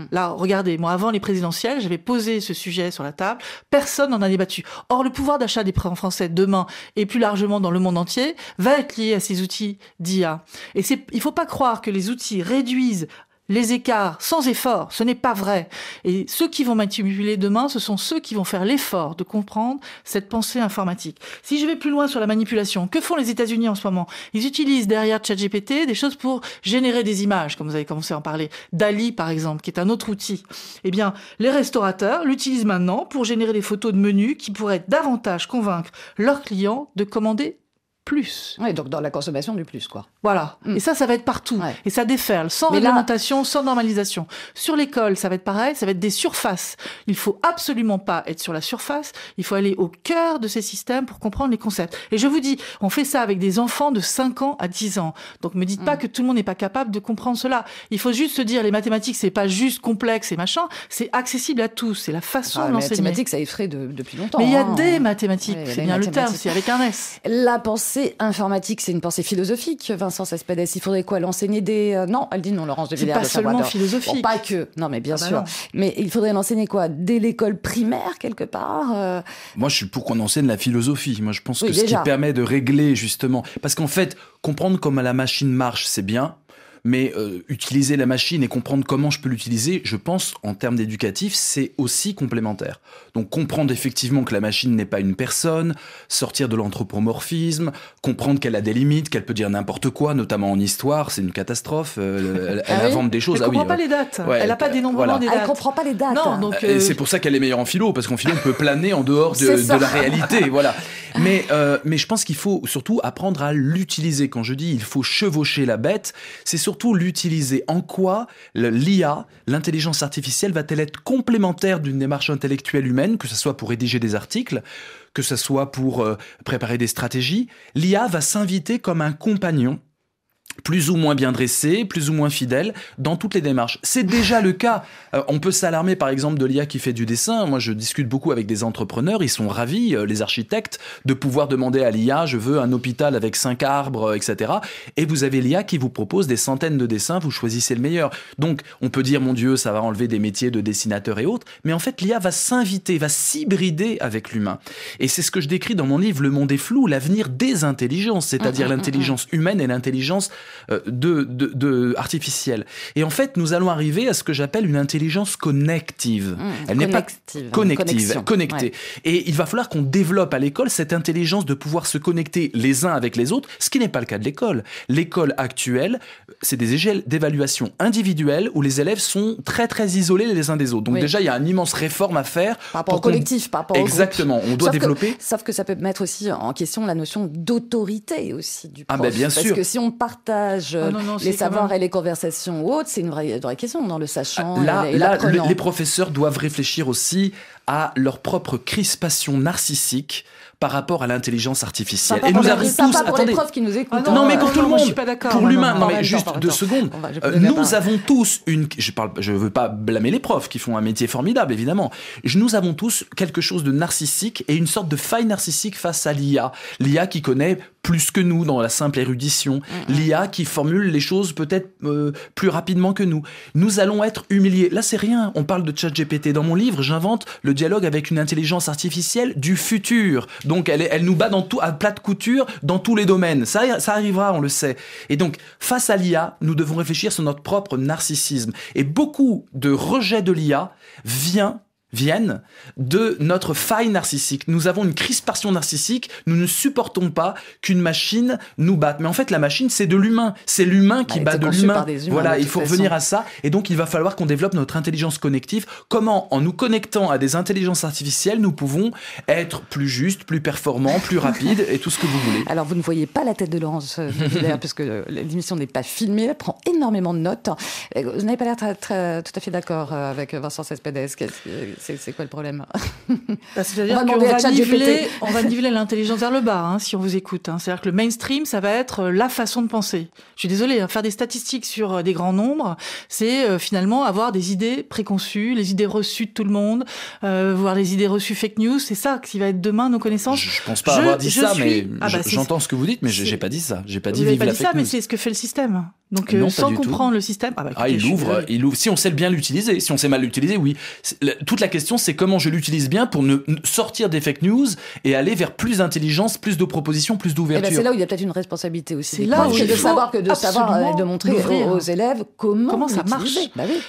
Là, regardez, moi, avant les présidentielles, j'avais posé ce sujet sur la table. Personne n'en a débattu. Or, le pouvoir d'achat des Français demain et plus largement dans le monde entier va être lié à ces outils d'IA. Et il faut pas croire que les outils réduisent les écarts sans effort, ce n'est pas vrai. Et ceux qui vont manipuler demain, ce sont ceux qui vont faire l'effort de comprendre cette pensée informatique. Si je vais plus loin sur la manipulation, que font les États-Unis en ce moment? Ils utilisent derrière ChatGPT des choses pour générer des images, comme vous avez commencé à en parler. DALL-E, par exemple, qui est un autre outil. Eh bien, les restaurateurs l'utilisent maintenant pour générer des photos de menus qui pourraient davantage convaincre leurs clients de commander plus. Oui, donc dans la consommation du plus, quoi. Voilà. Et ça va être partout. Ouais. Et ça déferle, sans Mais là- réglementation, sans normalisation. Sur l'école, ça va être pareil, ça va être des surfaces. Il faut absolument pas être sur la surface, il faut aller au cœur de ces systèmes pour comprendre les concepts. Et je vous dis, on fait ça avec des enfants de 5 ans à 10 ans. Donc me dites pas que tout le monde n'est pas capable de comprendre cela. Il faut juste se dire, les mathématiques, c'est pas juste complexe et machin, c'est accessible à tous, c'est la façon de Les l'enseigner. mathématiques, ça effraie depuis longtemps. Mais il y a hein. des mathématiques, Ouais, il y a c'est des bien le terme, mathématiques. c'est avec un S. La pensée informatique, c'est une pensée philosophique, Vincent Cespedes. Il faudrait quoi, l'enseigner Non, elle dit non, Laurence de C'est Villers. pas de savoir seulement de- philosophique. Bon, pas que. Non, mais bien Ah bah sûr. non. Mais il faudrait l'enseigner quoi, dès l'école primaire, quelque part Moi, je suis pour qu'on enseigne la philosophie. Moi, je pense Oui, que ce déjà. qui permet de régler, justement... Parce qu'en fait, comprendre comment la machine marche, c'est bien. Mais utiliser la machine et comprendre comment je peux l'utiliser, je pense, en termes d'éducatif, c'est aussi complémentaire. Donc comprendre effectivement que la machine n'est pas une personne, sortir de l'anthropomorphisme, comprendre qu'elle a des limites, qu'elle peut dire n'importe quoi, notamment en histoire, c'est une catastrophe. Elle Ah oui invente des choses. Elle comprend pas les dates. Ouais, Elle n'a pas dénombrement voilà. des Elle dates. comprend pas les dates. Non, donc Et c'est pour ça qu'elle est meilleure en philo, parce qu'en philo, on peut planer en dehors C'est ça. de la réalité. Voilà. Mais je pense qu'il faut surtout apprendre à l'utiliser. Quand je dis il faut chevaucher la bête, c'est surtout l'utiliser. En quoi l'IA, l'intelligence artificielle, va-t-elle être complémentaire d'une démarche intellectuelle humaine, que ce soit pour rédiger des articles, que ce soit pour préparer des stratégies. L'IA va s'inviter comme un compagnon, plus ou moins bien dressé, plus ou moins fidèle, dans toutes les démarches. C'est déjà le cas. On peut s'alarmer, par exemple, de l'IA qui fait du dessin. Moi, je discute beaucoup avec des entrepreneurs. Ils sont ravis, les architectes, de pouvoir demander à l'IA, je veux un hôpital avec 5 arbres, etc. Et vous avez l'IA qui vous propose des centaines de dessins. Vous choisissez le meilleur. Donc, on peut dire, mon Dieu, ça va enlever des métiers de dessinateurs et autres. Mais en fait, l'IA va s'inviter, va s'hybrider avec l'humain. Et c'est ce que je décris dans mon livre, Le monde est flou, l'avenir des intelligences, c'est-à-dire l'intelligence humaine et l'intelligence artificielle. Et en fait, nous allons arriver à ce que j'appelle une intelligence connective. Elle n'est pas connective, connectée. Ouais. Et il va falloir qu'on développe à l'école cette intelligence de pouvoir se connecter les uns avec les autres, ce qui n'est pas le cas de l'école. L'école actuelle, c'est des échelles d'évaluation individuelles où les élèves sont très très isolés les uns des autres. Donc déjà, il y a une immense réforme à faire. Par rapport au collectif, par rapport au Exactement, on doit développer. Sauf que ça peut mettre aussi en question la notion d'autorité aussi du prof. Ah ben bien sûr. Parce que si on partage les savoirs et les conversations ou autres, c'est une vraie question dans le sachant et l'apprenant. Les professeurs doivent réfléchir aussi à leur propre crispation narcissique par rapport à l'intelligence artificielle. Et nous avons tous... Sympa pour les profs qui nous écoutent. Non, mais pour tout le monde. Je suis pas d'accord. Pour l'humain. Non, mais juste 2 secondes. Nous avons tous une... Je veux pas blâmer les profs qui font un métier formidable, évidemment. Nous avons tous quelque chose de narcissique et une sorte de faille narcissique face à l'IA. L'IA qui connaît plus que nous dans la simple érudition. L'IA qui formule les choses peut-être plus rapidement que nous. Nous allons être humiliés. Là, c'est rien. On parle de ChatGPT. Dans mon livre, j'invente le dialogue avec une intelligence artificielle du futur. Donc, elle nous bat à plat de couture dans tous les domaines. Ça arrivera, on le sait. Et donc, face à l'IA, nous devons réfléchir sur notre propre narcissisme. Et beaucoup de rejets de l'IA viennent de notre faille narcissique. Nous avons une crispation narcissique, nous ne supportons pas qu'une machine nous batte. Mais en fait, la machine, c'est de l'humain. C'est l'humain qui bat de l'humain. Voilà, il faut revenir à ça. Et donc, il va falloir qu'on développe notre intelligence connective. Comment, en nous connectant à des intelligences artificielles, nous pouvons être plus justes, plus performants, plus rapides et tout ce que vous voulez. Alors, vous ne voyez pas la tête de Laurence de Villers parce que l'émission n'est pas filmée. Elle prend énormément de notes. Vous n'avez pas l'air tout à fait d'accord avec Vincent Cespedes. C'est quoi le problème? C'est-à-dire qu'on va niveler l'intelligence vers le bas, si on vous écoute. C'est-à-dire que le mainstream, ça va être la façon de penser. Je suis désolée, faire des statistiques sur des grands nombres, c'est finalement avoir des idées préconçues, les idées reçues de tout le monde, voir les idées reçues fake news. C'est ça qui va être demain nos connaissances. Je pense pas avoir dit ça, mais j'entends ce que vous dites, mais j'ai pas dit ça. J'ai pas dit vive la fake news. Vous n'avez pas dit ça, mais c'est ce que fait le système. Donc, non, sans comprendre le système... il ouvre. Si on sait bien l'utiliser. Si on sait mal l'utiliser, oui. Toute la question, c'est comment je l'utilise bien pour sortir des fake news et aller vers plus d'intelligence, plus de propositions, plus d'ouverture. C'est là où il y a peut-être une responsabilité aussi. C'est là où il faut de montrer aux élèves comment ça marche.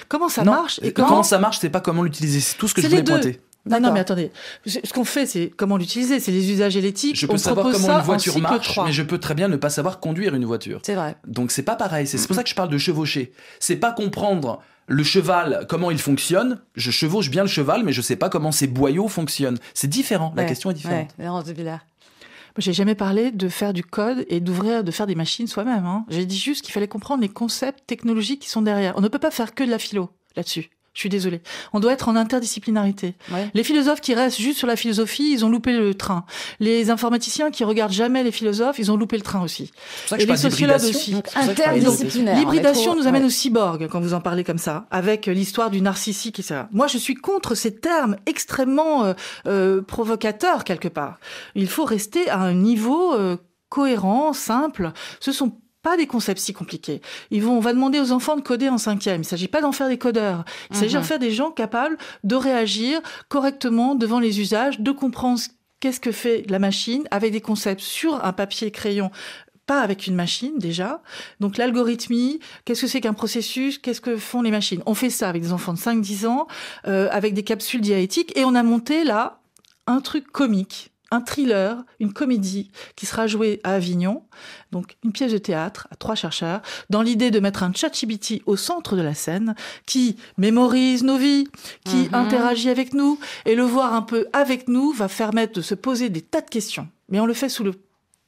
Comment ça marche et comment ça marche, c'est pas comment l'utiliser. C'est tout ce que je voulais pointer. Non, mais attendez. Ce qu'on fait, c'est comment l'utiliser. C'est les usages et l'éthique. Je peux savoir comment une voiture marche, mais je peux très bien ne pas savoir conduire une voiture. C'est vrai. Donc c'est pas pareil. C'est pour ça que je parle de chevaucher. C'est pas comprendre le cheval, comment il fonctionne. Je chevauche bien le cheval, mais je sais pas comment ses boyaux fonctionnent. C'est différent. La question est différente. Laurence de Villers. J'ai jamais parlé de faire du code et de faire des machines soi-même. Hein. J'ai dit juste qu'il fallait comprendre les concepts technologiques qui sont derrière. On ne peut pas faire que de la philo là-dessus. Je suis désolée. On doit être en interdisciplinarité. Ouais. Les philosophes qui restent juste sur la philosophie, ils ont loupé le train. Les informaticiens qui regardent jamais les philosophes, ils ont loupé le train aussi. Et les sociologues aussi. Donc, interdisciplinaire. L'hybridation nous amène Ouais. au cyborg, quand vous en parlez comme ça, avec l'histoire du narcissique, etc. Moi, je suis contre ces termes extrêmement provocateurs, quelque part. Il faut rester à un niveau cohérent, simple. Ce sont pas des concepts si compliqués. On va demander aux enfants de coder en 5e. Il ne s'agit pas d'en faire des codeurs. Il s'agit d'en faire des gens capables de réagir correctement devant les usages, de comprendre qu'est-ce que fait la machine avec des concepts sur un papier crayon, pas avec une machine déjà. Donc l'algorithmie, qu'est-ce que c'est qu'un processus, qu'est-ce que font les machines. On fait ça avec des enfants de 5-10 ans, avec des capsules diaétiques, et on a monté là un truc comique. Un thriller, une comédie qui sera jouée à Avignon, donc une pièce de théâtre à 3 chercheurs, dans l'idée de mettre un ChatGPT au centre de la scène, qui mémorise nos vies, qui interagit avec nous, et le voir un peu avec nous va permettre de se poser des tas de questions. Mais on le fait sous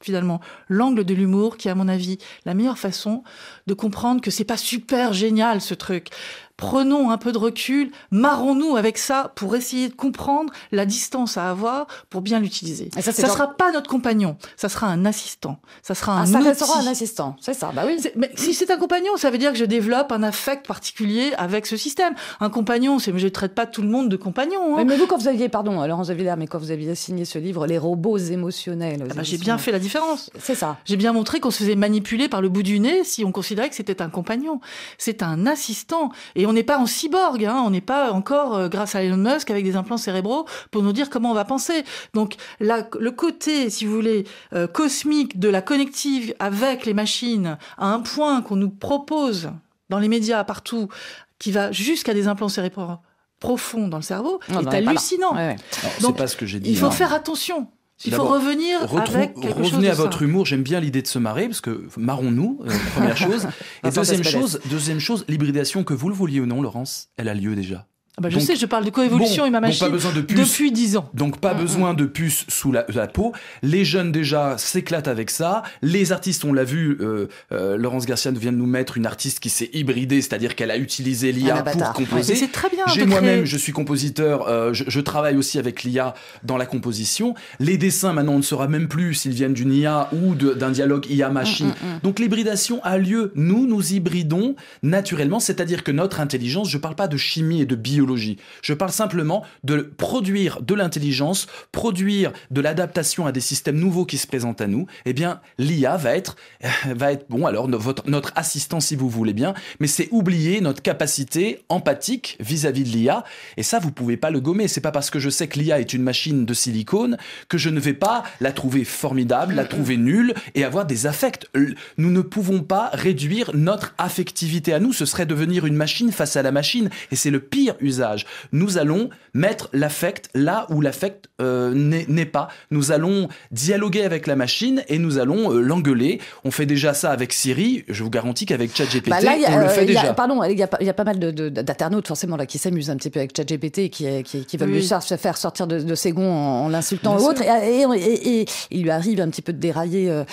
finalement l'angle de l'humour, qui est à mon avis la meilleure façon de comprendre que c'est pas super génial ce truc. Prenons un peu de recul, marrons-nous avec ça pour essayer de comprendre la distance à avoir pour bien l'utiliser. Et ça sera pas notre compagnon, ça sera un assistant, ça sera un ça outil. restera un assistant, c'est ça, bah oui. Mais si c'est un compagnon, ça veut dire que je développe un affect particulier avec ce système. Un compagnon, je ne traite pas tout le monde de compagnon. Hein. Mais vous, quand vous aviez, Laurence de Villers, mais quand vous aviez signé ce livre, Les robots émotionnels... j'ai bien fait la différence. C'est ça. J'ai bien montré qu'on se faisait manipuler par le bout du nez si on considérait que c'était un compagnon. C'est un assistant. Et on n'est pas en cyborg, hein. On n'est pas encore, grâce à Elon Musk, avec des implants cérébraux pour nous dire comment on va penser. Donc le côté, si vous voulez, cosmique de la connective avec les machines, à un point qu'on nous propose dans les médias partout, qui va jusqu'à des implants cérébraux profonds dans le cerveau, est hallucinant. Ouais. Non, c'est pas ce que j'ai dit. Il faut faire attention. Il faut revenir avec quelque chose revenez de à votre ça. Humour. J'aime bien l'idée de se marrer, parce que marrons-nous, première chose. Et deuxième chose, l'hybridation, que vous le vouliez ou non, Laurence, elle a lieu déjà. Je sais, je parle de coévolution et ma machine pas besoin de puce, depuis 10 ans. Donc pas besoin de puce sous la peau. Les jeunes déjà s'éclatent avec ça. Les artistes, on l'a vu, Laurence Garcia vient de nous mettre une artiste qui s'est hybridée, c'est-à-dire qu'elle a utilisé l'IA pour composer. Ouais, c'est très bien. Moi-même, je suis compositeur, je travaille aussi avec l'IA dans la composition. Les dessins, maintenant, on ne saura même plus s'ils viennent d'une IA ou d'un dialogue IA-machine. Donc l'hybridation a lieu. Nous hybridons naturellement, c'est-à-dire que notre intelligence, je ne parle pas de chimie et de biologie, je parle simplement de produire de l'intelligence, produire de l'adaptation à des systèmes nouveaux qui se présentent à nous. Eh bien, l'IA va être bon, alors notre assistant si vous voulez bien, mais c'est oublier notre capacité empathique vis-à-vis de l'IA. Et ça, vous pouvez pas le gommer. C'est pas parce que je sais que l'IA est une machine de silicone que je ne vais pas la trouver formidable, la trouver nulle et avoir des affects. Nous ne pouvons pas réduire notre affectivité à nous. Ce serait devenir une machine face à la machine. Et c'est le pire usage. Nous allons mettre l'affect là où l'affect n'est pas. Nous allons dialoguer avec la machine et nous allons l'engueuler. On fait déjà ça avec Siri. Je vous garantis qu'avec ChatGPT, on le fait déjà. Il y a pas mal d'internautes forcément là qui s'amusent un petit peu avec ChatGPT et qui veulent lui faire sortir de ses gonds en l'insultant ou autre. Et il lui arrive un petit peu de dérailler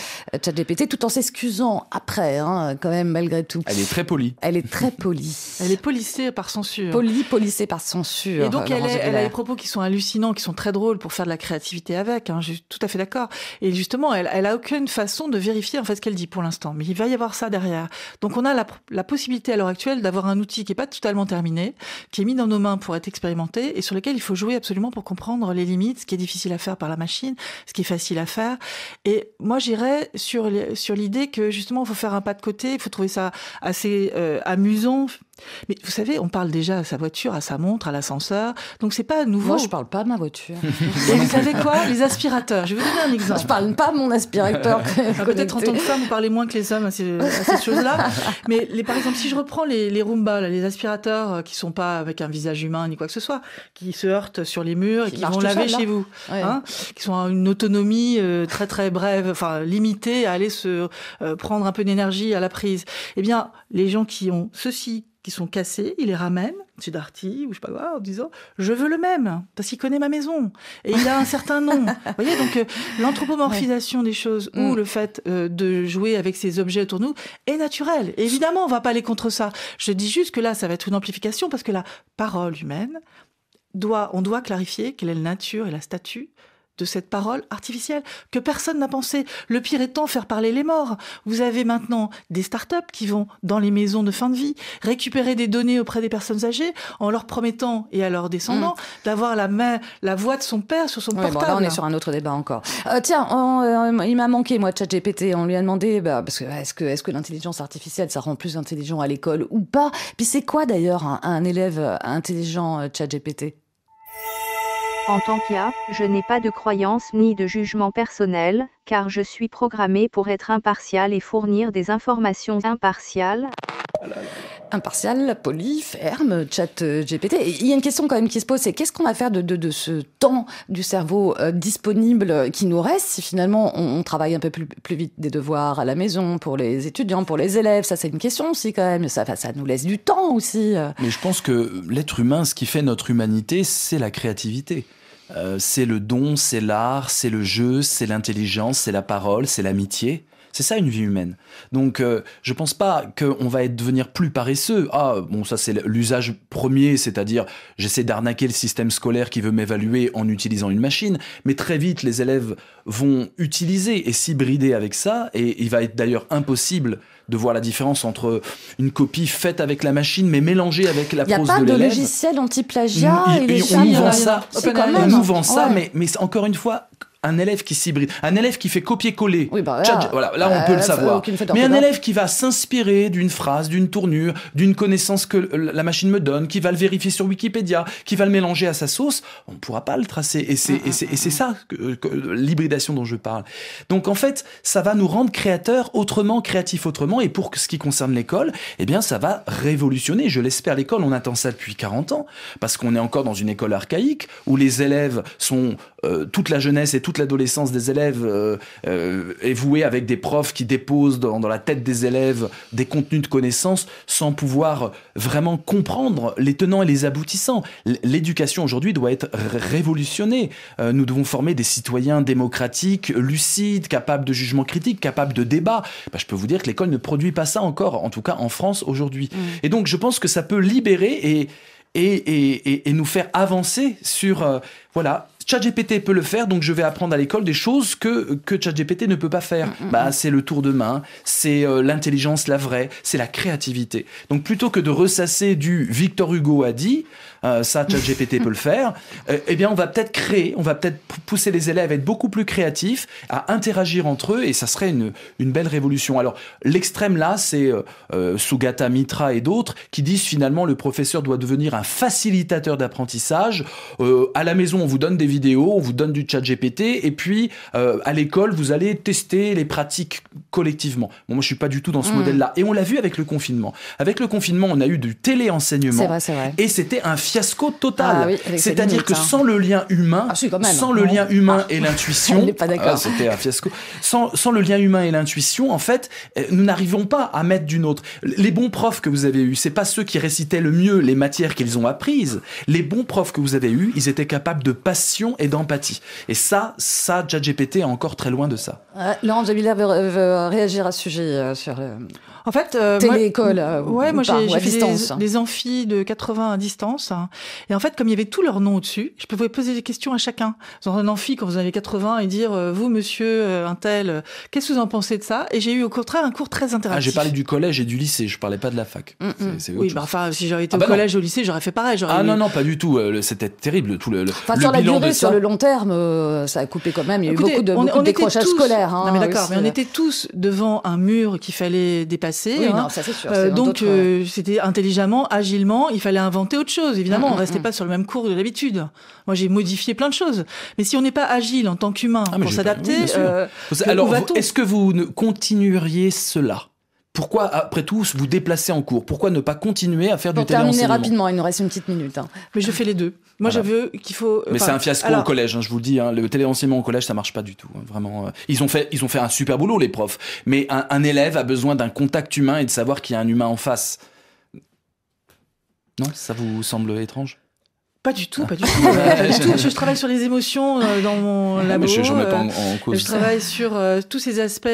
ChatGPT tout en s'excusant après, hein, quand même, malgré tout. Elle est très polie. Elle est très polie. Elle est polissée par censure. Polissée par censure. Et donc elle a des propos qui sont hallucinants, qui sont très drôles pour faire de la créativité avec. Hein, je suis tout à fait d'accord. Et justement, elle a aucune façon de vérifier en fait ce qu'elle dit pour l'instant. Mais il va y avoir ça derrière. Donc on a la possibilité à l'heure actuelle d'avoir un outil qui est pas totalement terminé, qui est mis dans nos mains pour être expérimenté et sur lequel il faut jouer absolument pour comprendre les limites, ce qui est difficile à faire par la machine, ce qui est facile à faire. Et moi, j'irais sur l'idée que justement, il faut faire un pas de côté, il faut trouver ça assez amusant. Mais vous savez, on parle déjà à sa voiture, à sa montre, à l'ascenseur. Donc c'est pas nouveau. Moi, je parle pas de ma voiture. Et vous savez quoi? Les aspirateurs. Je vais vous donner un exemple. Je parle pas de mon aspirateur. Peut-être en tant que femme, vous parlez moins que les hommes à ces choses-là. Mais par exemple, si je reprends les Roomba, là, les aspirateurs qui sont pas avec un visage humain ni quoi que ce soit, qui se heurtent sur les murs et qui vont laver chez vous, hein, qui sont à une autonomie très très brève, enfin limitée à aller se prendre un peu d'énergie à la prise. Eh bien, les gens qui ont ceci qui sont cassés, il les ramène, chez Darty ou je sais pas quoi, en disant « je veux le même, parce qu'il connaît ma maison, et il a un certain nom ». Vous voyez, donc l'anthropomorphisation des choses ou le fait de jouer avec ces objets autour de nous est naturel. Et évidemment, on va pas aller contre ça. Je dis juste que là, ça va être une amplification, parce que la parole humaine, on doit clarifier quelle est la nature et la statut de cette parole artificielle que personne n'a pensé. Le pire étant faire parler les morts. Vous avez maintenant des startups qui vont dans les maisons de fin de vie récupérer des données auprès des personnes âgées en leur promettant et à leurs descendants d'avoir la voix de son père sur son portable. Bon, là, on est sur un autre débat encore. Tiens, il m'a manqué, moi, ChatGPT. On lui a demandé, parce que est-ce que l'intelligence artificielle, ça rend plus intelligent à l'école ou pas? Puis c'est quoi d'ailleurs un élève intelligent ChatGPT? En tant qu'IA, je n'ai pas de croyance ni de jugement personnel, car je suis programmé pour être impartial et fournir des informations impartiales. Impartial, poli, ferme, ChatGPT. Il y a une question quand même qui se pose, c'est qu'est-ce qu'on va faire de ce temps du cerveau disponible qui nous reste si finalement on travaille un peu plus vite des devoirs à la maison pour les étudiants, pour les élèves? Ça, c'est une question aussi quand même. Ça nous laisse du temps aussi. Mais je pense que l'être humain, ce qui fait notre humanité, c'est la créativité. C'est le don, c'est l'art, c'est le jeu, c'est l'intelligence, c'est la parole, c'est l'amitié. C'est ça une vie humaine. Donc je pense pas qu'on va devenir plus paresseux. Ah bon, ça c'est l'usage premier, c'est-à-dire j'essaie d'arnaquer le système scolaire qui veut m'évaluer en utilisant une machine, mais très vite les élèves vont utiliser et s'hybrider avec ça, et il va être d'ailleurs impossible de voir la différence entre une copie faite avec la machine mais mélangée avec la prose de l'élève. Il n'y a pas de logiciel anti-plagiat. On nous vend ça, mais encore une fois, un élève qui s'hybride, un élève qui fait copier-coller, voilà, là on peut le savoir. Mais un élève qui va s'inspirer d'une phrase, d'une tournure, d'une connaissance que la machine me donne, qui va le vérifier sur Wikipédia, qui va le mélanger à sa sauce, on ne pourra pas le tracer. Et c'est ça, l'hybridation dont je parle. Donc en fait, ça va nous rendre créateurs autrement, créatifs autrement. Et pour ce qui concerne l'école, eh bien ça va révolutionner, je l'espère, l'école. On attend ça depuis 40 ans, parce qu'on est encore dans une école archaïque, où les élèves sont... toute la jeunesse et toute l'adolescence des élèves est vouée avec des profs qui déposent dans la tête des élèves des contenus de connaissances sans pouvoir vraiment comprendre les tenants et les aboutissants. L'éducation aujourd'hui doit être révolutionnée. Nous devons former des citoyens démocratiques, lucides, capables de jugement critique, capables de débat. Je peux vous dire que l'école ne produit pas ça encore, en tout cas en France aujourd'hui. Et donc je pense que ça peut libérer et nous faire avancer sur... voilà, ChatGPT peut le faire, donc je vais apprendre à l'école des choses que ChatGPT ne peut pas faire. C'est le tour de main, c'est l'intelligence, la vraie, c'est la créativité. Donc plutôt que de ressasser du Victor Hugo a dit, ça ChatGPT peut le faire, eh bien on va peut-être pousser les élèves à être beaucoup plus créatifs, à interagir entre eux, et ça serait une belle révolution. Alors l'extrême là, c'est Sugata Mitra et d'autres qui disent finalement le professeur doit devenir un facilitateur d'apprentissage. À la maison, on vous donne des vidéos, on vous donne du ChatGPT, et puis à l'école, vous allez tester les pratiques collectivement. Bon, moi, je suis pas du tout dans ce modèle-là. Et on l'a vu avec le confinement. Avec le confinement, on a eu du téléenseignement. C'est vrai. Et c'était un fiasco total. C'est-à-dire que sans le lien humain, lien humain et l'intuition, c'était un fiasco. Sans le lien humain et l'intuition, en fait, nous n'arrivons pas à mettre du nôtre. Les bons profs que vous avez eus, c'est pas ceux qui récitaient le mieux les matières qu'ils ont apprises. Les bons profs que vous avez eus, ils étaient capables de passion et d'empathie. Et ça, ChatGPT est encore très loin de ça. Laurence Jabila veut réagir à ce sujet sur en fait, téléécole. Moi j'ai fait des amphis de 80 à distance. Hein. Et en fait, comme il y avait tous leurs noms au-dessus, je pouvais poser des questions à chacun. Dans un amphi, quand vous avez 80, et dire vous, monsieur, un tel, qu'est-ce que vous en pensez de ça? Et j'ai eu au contraire un cours très interactif. J'ai parlé du collège et du lycée, je parlais pas de la fac. C'est oui, si j'avais été au collège, au lycée, j'aurais fait pareil. Non, pas du tout. C'était terrible. Tout le sur la durée, sur le long terme, ça a coupé quand même. Il y a eu beaucoup de décrochage scolaire. Non, mais d'accord, mais on était tous devant un mur qu'il fallait dépasser. Oui, non, ça c'est sûr. Donc c'était intelligemment, agilement, il fallait inventer autre chose. Évidemment, on restait pas sur le même cours de d'habitude. Moi, j'ai modifié plein de choses. Mais si on n'est pas agile en tant qu'humain pour s'adapter, alors est-ce que vous ne continueriez cela? Pourquoi, après tout, vous déplacer en cours? Pourquoi ne pas continuer à faire du téléenseignement? Pour terminer rapidement, il nous reste une petite minute. Mais je fais les deux. Moi, je veux qu'il faut... Mais c'est un fiasco au collège, je vous le dis. Le téléenseignement au collège, ça marche pas du tout. Vraiment, ils ont fait un super boulot, les profs. Mais un élève a besoin d'un contact humain et de savoir qu'il y a un humain en face. Non, ça vous semble étrange? Pas du tout, pas du tout. Pas du tout. Je travaille sur les émotions dans mon labo. Je remets pas en cause. Je travaille sur tous ces aspects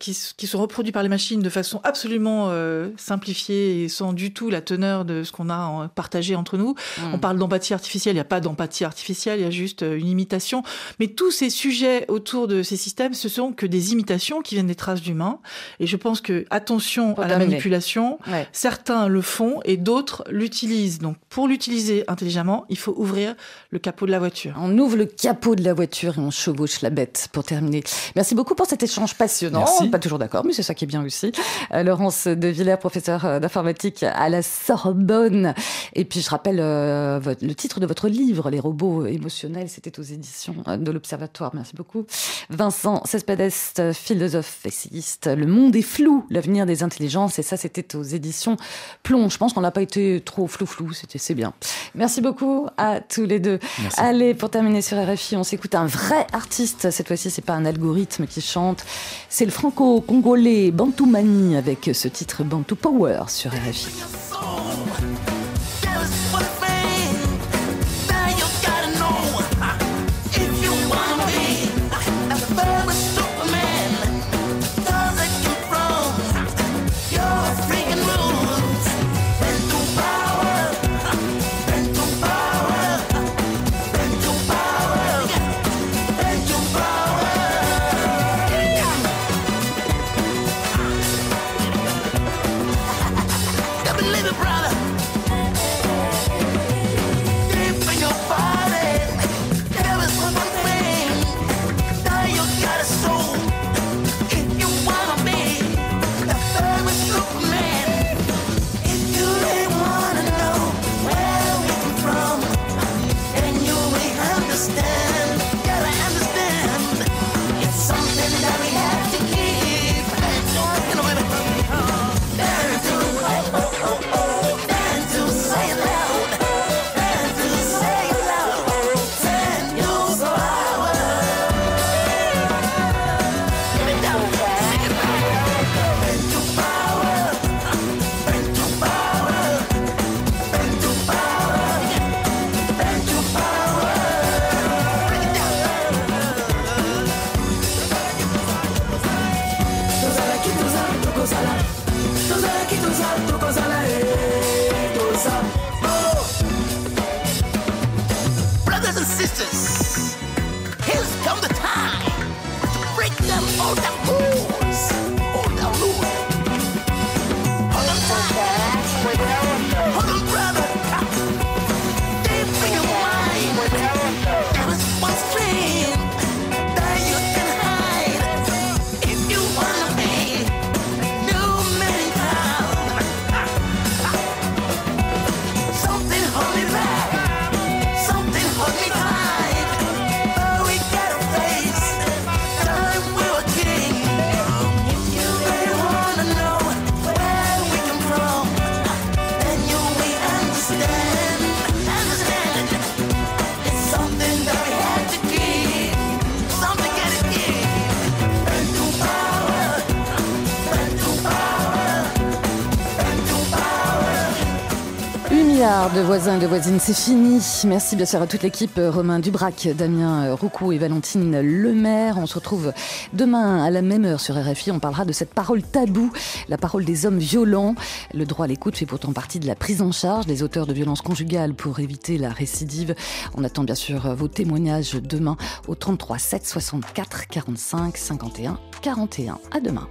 qui sont reproduits par les machines de façon absolument simplifiée et sans du tout la teneur de ce qu'on a partagé entre nous. On parle d'empathie artificielle, il n'y a pas d'empathie artificielle, il y a juste une imitation. Mais tous ces sujets autour de ces systèmes, ce sont que des imitations qui viennent des traces d'humains. Et je pense que, attention à la manipulation, certains le font et d'autres l'utilisent. Donc, pour l'utiliser intelligemment, il faut ouvrir le capot de la voiture. On ouvre le capot de la voiture et on chevauche la bête pour terminer. Merci beaucoup pour cet échange passionnant. Merci. Pas toujours d'accord, mais c'est ça qui est bien aussi. Laurence de Villers, professeure d'informatique à la Sorbonne. Et puis je rappelle le titre de votre livre, Les robots émotionnels. C'était aux éditions de l'Observatoire. Merci beaucoup. Vincent Cespedes, philosophe essayiste. Le monde est flou, l'avenir des intelligences. Et ça, c'était aux éditions Plomb. Je pense qu'on n'a pas été trop flou-flou. C'est bien. Merci beaucoup à tous les deux. Merci. Allez, pour terminer sur RFI, on s'écoute un vrai artiste. Cette fois-ci, c'est pas un algorithme qui chante. C'est le franco-congolais Bantou Mani avec ce titre Bantou Power sur RFI. Brothers and sisters, here's come the time to break down all the rules. All the rules. Hold on tight. Hold on, brother. Deep in your mind, there is one stream that you can hide. If you wanna be new mankind, something hold me back. Something hold me tight, but we gotta face time we were king. If you really wanna know where we come from, then you will understand. Understand, it's something that we have to keep. Something gotta keep. Bantu power, Bantu power, Bantu power. 1 milliard de voisins et de voisines, c'est fini. Merci bien sûr à toute l'équipe, Romain Dubrac, Damien Roucou et Valentine Lemaire. On se retrouve demain à la même heure sur RFI. On parlera de cette parole taboue, la parole des hommes violents. Le droit à l'écoute fait pourtant partie de la prise en charge des auteurs de violences conjugales pour éviter la récidive. On attend bien sûr vos témoignages demain au 33 7 64 45 51 41. À demain.